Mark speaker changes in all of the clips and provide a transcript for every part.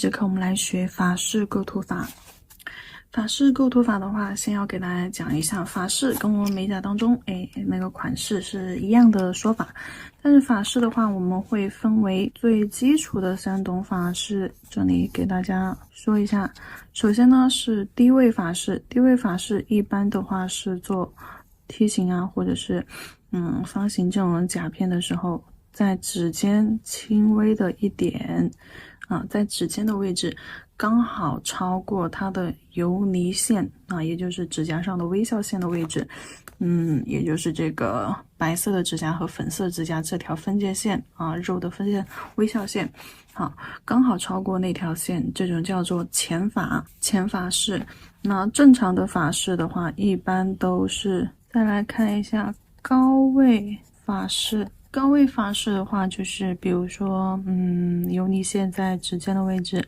Speaker 1: 这课我们来学法式构图法。法式构图法的话，先要给大家讲一下，法式跟我们美甲当中，那个款式是一样的说法。但是法式的话，我们会分为最基础的3种法式，这里给大家说一下。首先呢是低位法式，低位法式一般的话是做梯形啊，或者是方形这种甲片的时候，在指尖轻微的一点在指尖的位置刚好超过它的游离线也就是指甲上的微笑线的位置，也就是这个白色的指甲和粉色指甲这条分界线肉的分界微笑线，刚好超过那条线，这种叫做前法式。那正常的法式的话，一般都是再来看一下高位法式。高位法式的话，就是比如说，游离线在指尖的位置，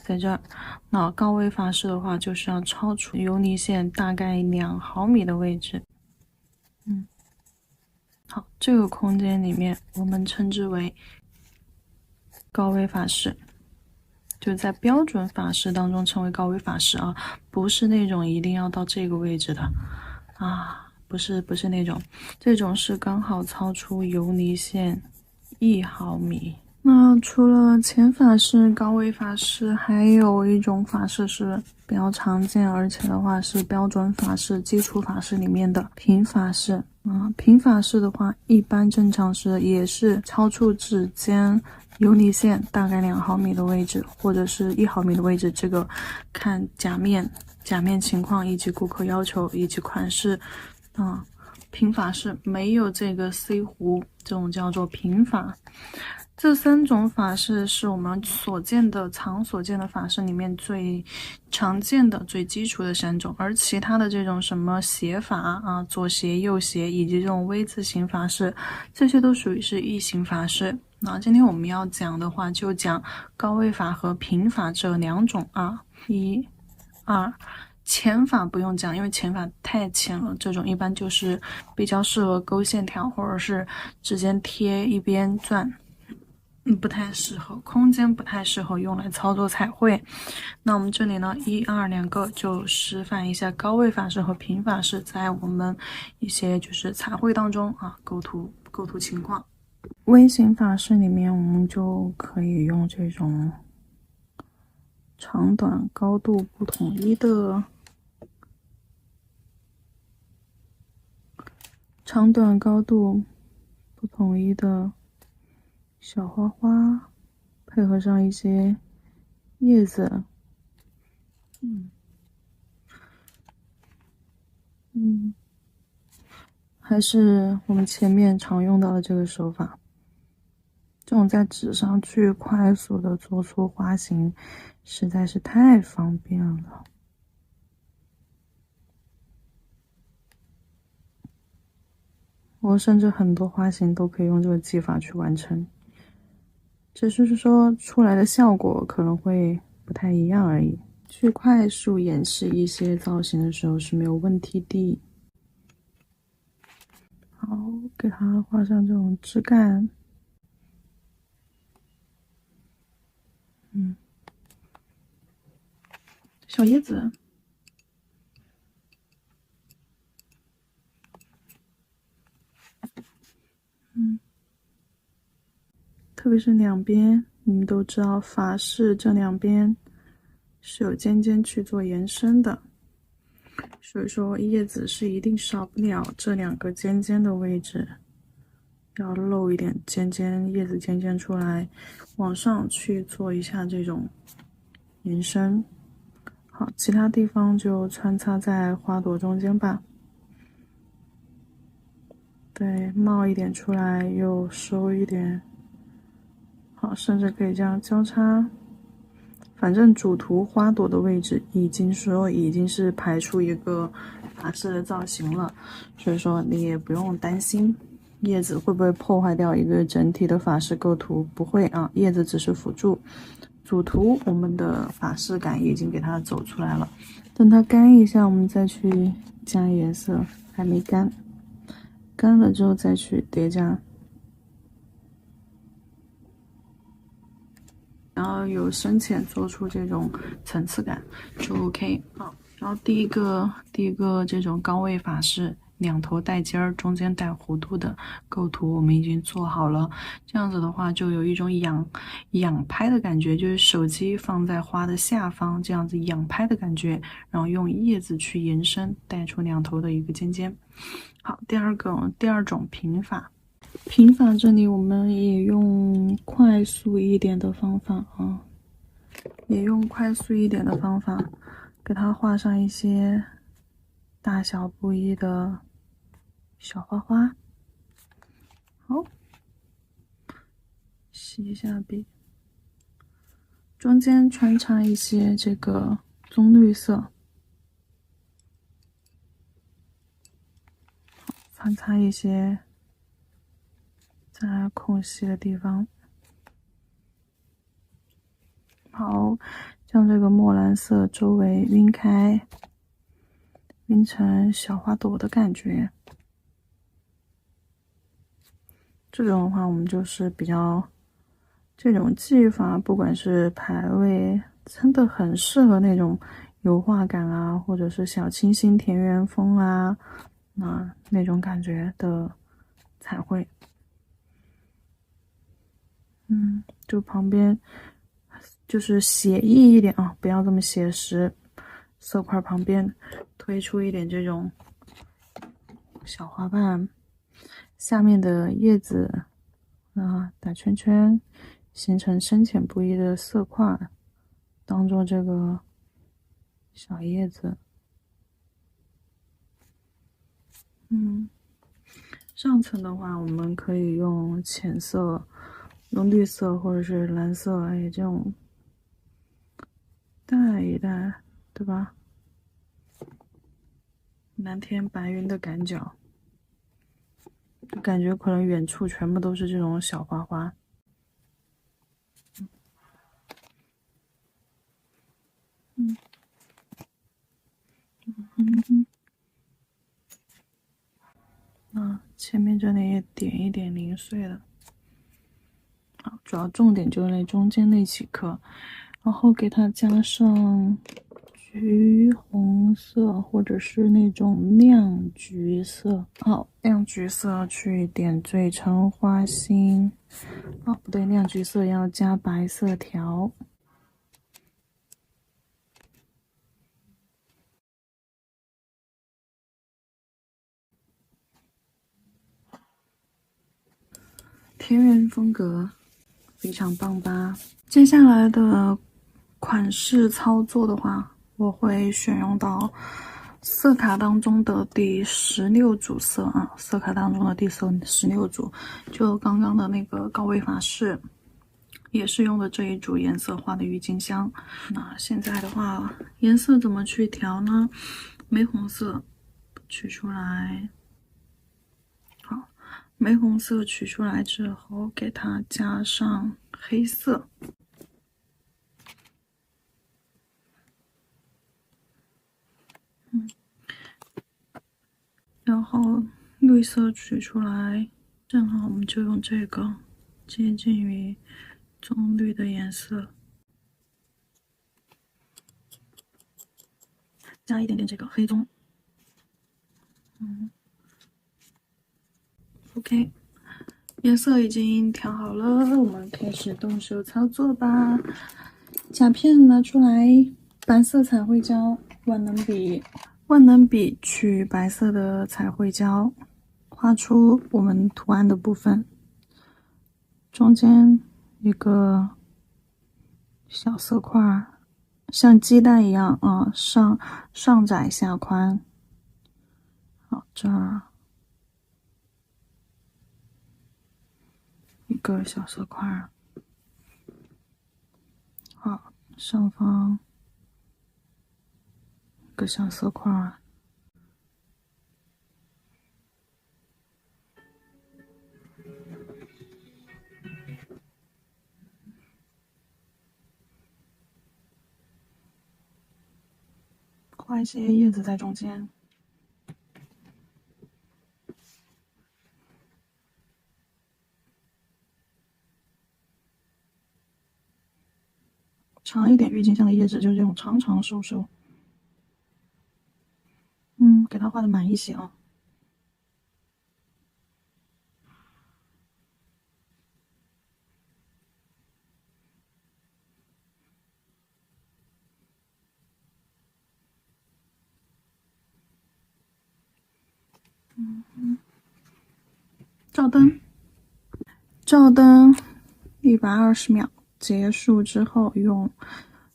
Speaker 1: 在这儿。那高位法式的话，就是要超出游离线大概2毫米的位置。好，这个空间里面我们称之为高位法式，就在标准法式当中称为高位法式不是那种一定要到这个位置的不是那种，这种是刚好超出游离线1毫米。那除了前法式、高位法式，还有一种法式是比较常见，而且的话是标准法式、基础法式里面的平法式。平法式的话，一般正常是也是超出指尖游离线大概2毫米的位置，或者是1毫米的位置，这个看甲面情况以及顾客要求以及款式。平法式没有这个 C 弧，这种叫做平法。这3种法式是我们所见的法式里面最常见的、最基础的3种，而其他的这种什么斜法左斜、右斜，以及这种 V 字形法式，这些都属于是异形法式。那今天我们要讲的话，就讲高位法和平法这2种1、2。前法不用讲，因为前法太浅了，这种一般就是比较适合勾线条，或者是指尖贴一边转，不太适合，空间不太适合用来操作彩绘。那我们这里呢，1、2两个就示范一下高位法式和平法式在我们一些就是彩绘当中构图情况。微型法式里面，我们就可以用这种长短高度不统一的小花花，配合上一些叶子，还是我们前面常用到的这个手法。这种在纸上去快速的做出花型，实在是太方便了。我甚至很多花型都可以用这个技法去完成，只是说出来的效果可能会不太一样而已。去快速演示一些造型的时候是没有问题的。好，给它画上这种枝干。小叶子。特别是两边，你们都知道法式这2边是有尖尖去做延伸的，所以说叶子是一定少不了这2个尖尖的位置，要露一点叶子尖尖出来，往上去做一下这种延伸。好，其他地方就穿插在花朵中间吧。对，冒一点出来，又收一点。好，甚至可以这样交叉。反正主图花朵的位置已经是排出一个法式的造型了，所以说你也不用担心叶子会不会破坏掉一个整体的法式构图，不会叶子只是辅助。主图我们的法式感已经给它走出来了，等它干一下，我们再去加颜色，还没干，干了之后再去叠加。然后有深浅做出这种层次感就 OK 啊。然后第一个这种高位法式两头带尖儿，中间带弧度的构图我们已经做好了。这样子的话，就有一种仰拍的感觉，就是手机放在花的下方，这样子仰拍的感觉，然后用叶子去延伸，带出两头的一个尖尖。好，第二种平法。平法这里我们也用快速一点的方法啊，给它画上一些大小不一的小花花。好，洗一下笔，中间穿插一些这个棕绿色，穿插一些在空隙的地方。好，将这个墨蓝色周围晕开，晕成小花朵的感觉。这种的话，我们就是比较这种技法，不管是排位，真的很适合那种油画感啊，或者是小清新田园风啊，那种感觉的彩绘。就旁边就是写意一点啊，不要这么写实。色块旁边推出一点这种小花瓣，下面的叶子打圈圈，形成深浅不一的色块，当做这个小叶子。上层的话，我们可以用浅色，用绿色或者是蓝色，哎，这种带一带，对吧？蓝天白云的感觉，就感觉可能远处全部都是这种小花花。前面这里也点一点零碎的。好，主要重点就是那中间那几颗，然后给它加上橘红色或者是那种亮橘色。好，亮橘色去点缀成花心。哦，不对，亮橘色要加白色条。田园风格，非常棒吧？接下来的款式操作的话，我会选用到色卡当中的第16组色啊，色卡当中的第16组，就刚刚的那个高位法式，也是用的这一组颜色画的郁金香。那现在的话，颜色怎么去调呢？玫红色取出来。玫红色取出来之后，给它加上黑色，然后绿色取出来，正好我们就用这个接近于棕绿的颜色，加一点点这个黑棕。OK， 颜色已经调好了，我们开始动手操作吧。甲片拿出来，白色彩绘胶，万能笔取白色的彩绘胶，画出我们图案的部分，中间一个小色块，像鸡蛋一样啊，上窄下宽。好，这儿一个小色块，好，上方一个小色块。画一些叶子在中间。长一点郁金香的叶子，就是这种长长瘦瘦。给它画的满一些啊。照灯，照灯120秒，结束之后用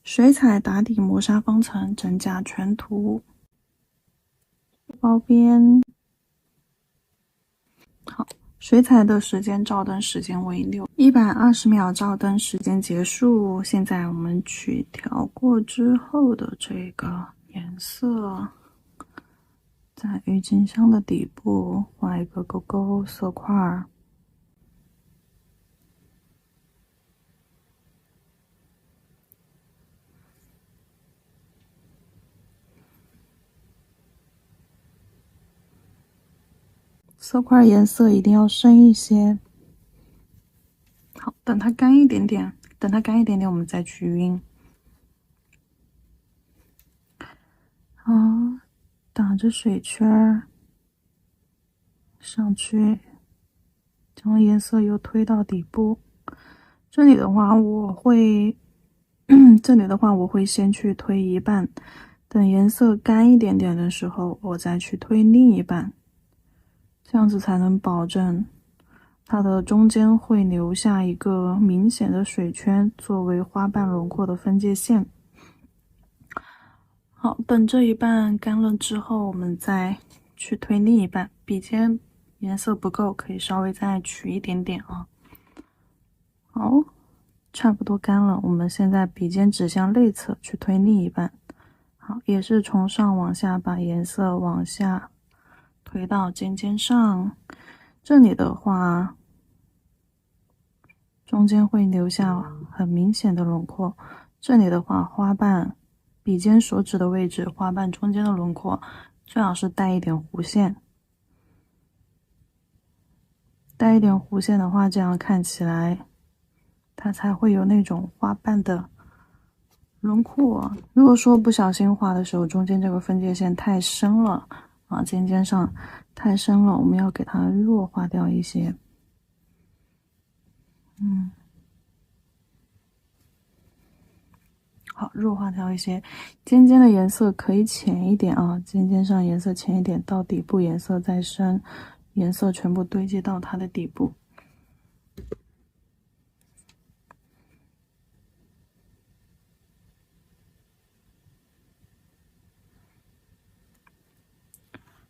Speaker 1: 水彩打底磨砂方层，真假全涂。包边。好，水彩的时间，照灯时间为120秒，照灯时间结束。现在我们取调过之后的这个颜色，在郁金香的底部画一个勾勾色块儿。色块颜色一定要深一些。好，等它干一点点，我们再去晕。好，打着水圈上去，将颜色又推到底部。这里的话，我会先去推一半，等颜色干一点点的时候，我再去推另一半，这样子才能保证它的中间会留下一个明显的水圈，作为花瓣轮廓的分界线。好，等这一半干了之后，我们再去推另一半。笔尖颜色不够，可以稍微再取一点点啊。好，差不多干了，我们现在笔尖指向内侧去推另一半。好，也是从上往下把颜色往下推到尖尖上。这里的话，中间会留下很明显的轮廓。这里的话，花瓣笔尖所指的位置，花瓣中间的轮廓最好是带一点弧线。带一点弧线的话，这样看起来它才会有那种花瓣的轮廓。如果说不小心画的时候，中间这个分界线太深了啊，尖尖上太深了，我们要给它弱化掉一些。好，弱化掉一些。尖尖的颜色可以浅一点啊，尖尖上颜色浅一点，到底部颜色再深，颜色全部堆积到它的底部。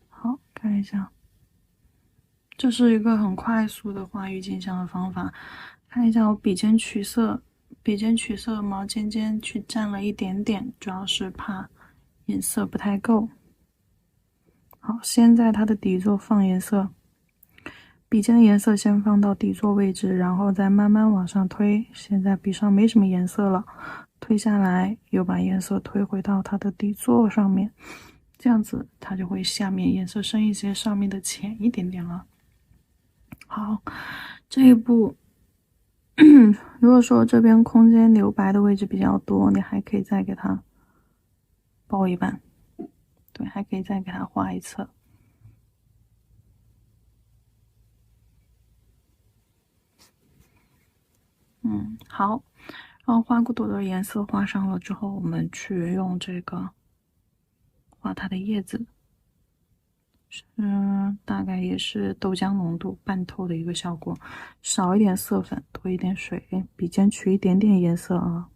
Speaker 1: 好，看一下，这是一个很快速的画郁金香的方法。看一下我笔尖取色，毛尖尖去蘸了一点点，主要是怕颜色不太够。好，先在它的底座放颜色，笔尖的颜色先放到底座位置，然后再慢慢往上推。现在笔上没什么颜色了，推下来又把颜色推回到它的底座上面，这样子它就会下面颜色深一些，上面的浅一点点了。好，这一步如果说这边空间留白的位置比较多，你还可以再给它包一半，对，还可以再给它画一侧。好，然后花骨朵的颜色画上了之后，我们去用这个画它的叶子。大概也是豆浆浓度半透的一个效果，少一点色粉，多一点水，笔尖取一点点颜色啊。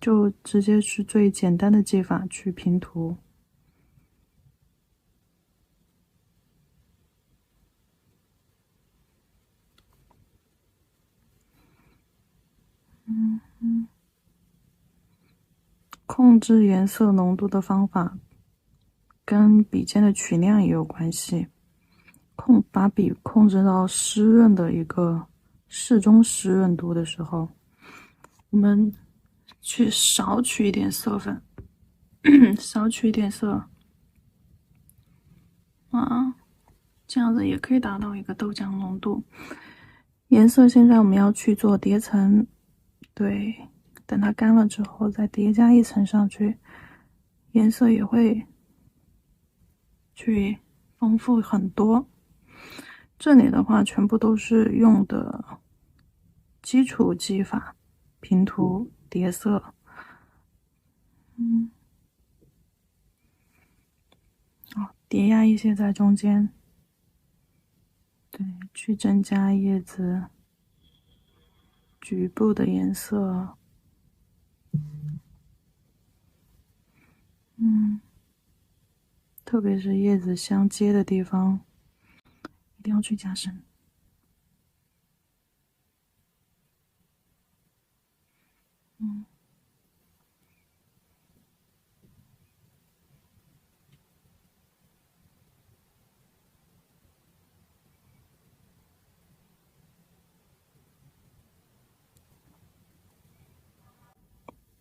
Speaker 1: 就直接是最简单的技法去平涂。控制颜色浓度的方法跟笔尖的取量也有关系。把笔控制到湿润的一个适中湿润度的时候，我们去少取一点色粉，少取一点色啊，这样子也可以达到一个豆浆浓度。颜色现在我们要去做叠层，对，等它干了之后再叠加一层上去，颜色也会去丰富很多。这里的话全部都是用的基础技法，平涂叠色。叠压一些在中间，对，去增加叶子局部的颜色。特别是叶子相接的地方，一定要去加深。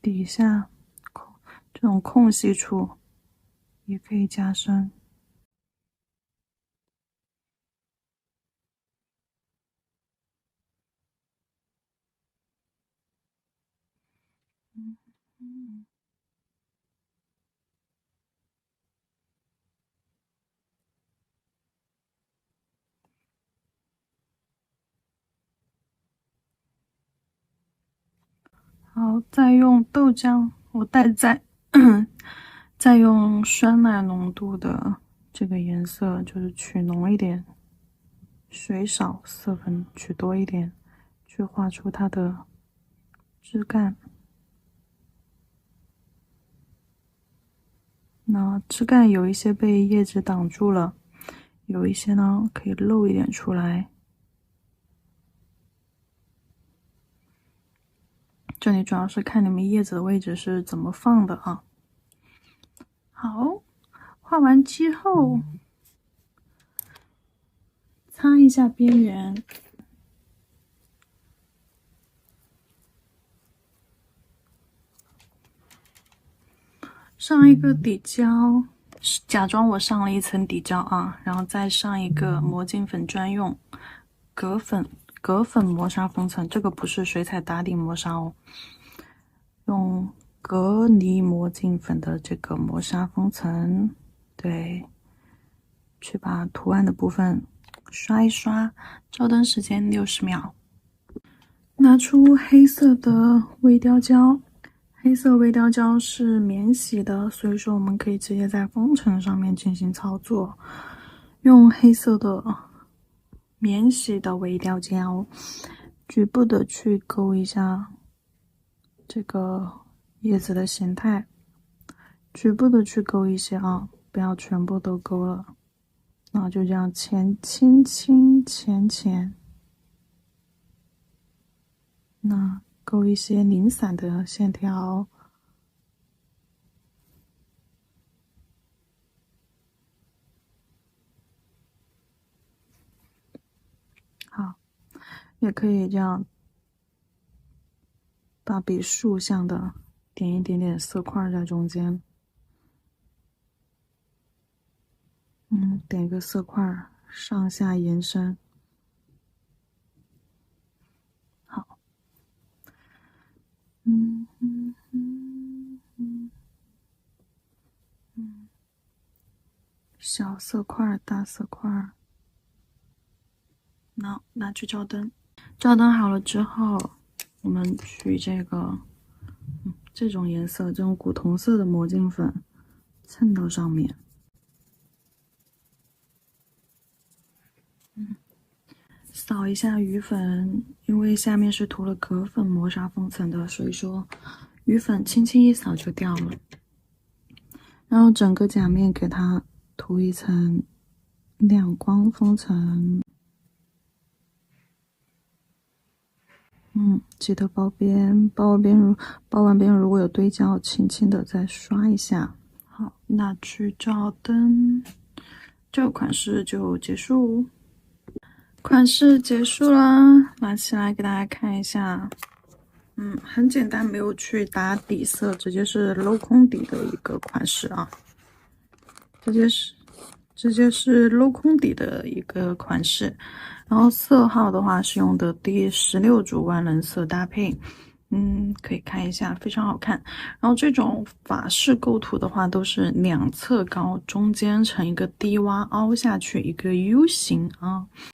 Speaker 1: 底下这种空隙处也可以加深。好，再用豆浆，我再用酸奶浓度的这个颜色，就是取浓一点，水少色粉取多一点，去画出它的枝干。那枝干有一些被叶子挡住了，有一些呢可以露一点出来。这里主要是看你们叶子的位置是怎么放的啊。好，画完之后擦一下边缘，上一个底胶，假装我上了一层底胶啊，然后再上一个魔镜粉专用葛粉磨砂封层，这个不是水彩打底磨砂哦，用隔离魔镜粉的这个磨砂封层，对，去把图案的部分刷一刷，照灯时间60秒。拿出黑色的微雕胶，黑色微雕胶是免洗的，所以说我们可以直接在封层上面进行操作。用黑色的免洗的微雕胶，局部的去勾一下这个叶子的形态，局部的去勾一些啊，不要全部都勾了。然后就这样轻轻浅，那勾一些零散的线条。好，也可以这样大笔竖向的点一点点色块在中间。点一个色块，上下延伸。好，小色块，大色块。拿去照灯，照灯好了之后，我们取这个这种颜色，这种古铜色的魔镜粉蹭到上面。扫一下余粉，因为下面是涂了葛粉磨砂封层的，所以说余粉轻轻一扫就掉了。然后整个甲面给它涂一层亮光封层。记得包边，包完边如果有堆胶，轻轻的再刷一下。好，那去照灯，这个款式就结束。款式结束啦，拿起来给大家看一下。很简单，没有去打底色，直接是镂空底的一个款式啊。直直接是镂空底的一个款式，然后色号的话是用的第16组万能色搭配，可以看一下，非常好看。然后这种法式构图的话，都是两侧高，中间呈一个低洼凹下去一个 U 型啊。